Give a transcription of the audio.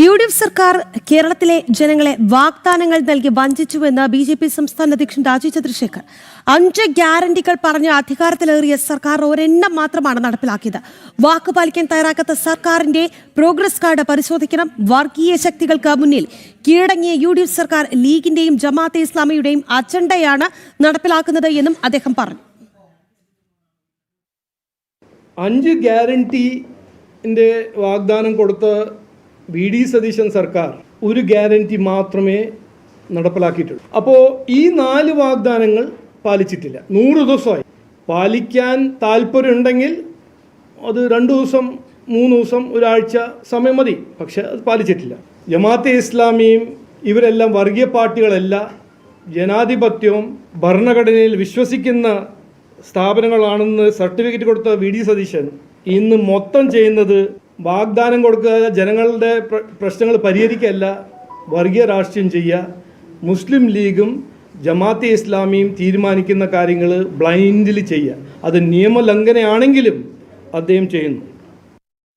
UDF സർക്കാർ കേരളത്തിലെ ജനങ്ങളെ വാഗ്ദാനങ്ങൾ നൽകി വഞ്ചിച്ചുവെന്ന് ബി.ജെ.പി സംസ്ഥാന അധ്യക്ഷൻ രാജീവ് ചന്ദ്രശേഖർ. 5 ഗ്യാരണ്ടികൾ പറഞ്ഞ് അധികാരത്തിലേറിയ സർക്കാർ ഒരെണ്ണം മാത്രമാണ് നടപ്പിലാക്കിയത്. വാക്കുപാലിക്കാൻ തയ്യാറാക്കാത്ത സർക്കാരിന്റെ പ്രോഗ്രസ് കാർഡ് പരിശോധിക്കണം. വർഗീയ ശക്തികൾക്ക് മുന്നിൽ കീഴടങ്ങിയ യു.ഡി.എഫ് സർക്കാർ ലീഗിന്റെയും ജമാഅത്തെ ഇസ്ലാമിയുടെയും അജണ്ടയാണ് നടപ്പിലാക്കുന്നത് എന്നും അദ്ദേഹം പറഞ്ഞു. 5 ഗ്യാരണ്ടിന്റെ വാഗ്ദാനം കൊടുത്ത വി.ഡി. സതീശൻ സർക്കാർ ഒരു ഗ്യാരണ്ടി മാത്രമേ നടപ്പിലാക്കിയിട്ടുള്ളൂ. അപ്പോൾ ഈ 4 വാഗ്ദാനങ്ങൾ പാലിച്ചിട്ടില്ല. 100 ദിവസമായി. പാലിക്കാൻ താല്പര്യമുണ്ടെങ്കിൽ അത് 2 ദിവസം 3 ദിവസം ഒരാഴ്ച സമയം മതി. പക്ഷെ അത് പാലിച്ചിട്ടില്ല. ജമാഅത്തെ ഇസ്ലാമിയും ഇവരെല്ലാം വർഗീയ പാർട്ടികളല്ല, ജനാധിപത്യവും ഭരണഘടനയിൽ വിശ്വസിക്കുന്ന സ്ഥാപനങ്ങളാണെന്ന് സർട്ടിഫിക്കറ്റ് കൊടുത്ത വി.ഡി. സതീശൻ ഇന്ന് മൊത്തം ചെയ്യുന്നത് വാഗ്ദാനം കൊടുക്കുക, ജനങ്ങളുടെ പ്രശ്നങ്ങൾ പരിഹരിക്കുകയല്ല, വർഗീയ രാഷ്ട്രീയം ചെയ്യുക. മുസ്ലിം ലീഗും ജമാഅത്തെ ഇസ്ലാമിയും തീരുമാനിക്കുന്ന കാര്യങ്ങൾ ബ്ലൈൻഡ്ലി ചെയ്യുക. അത് നിയമലംഘനയാണെങ്കിലും അദ്ദേഹം ചെയ്യുന്നു.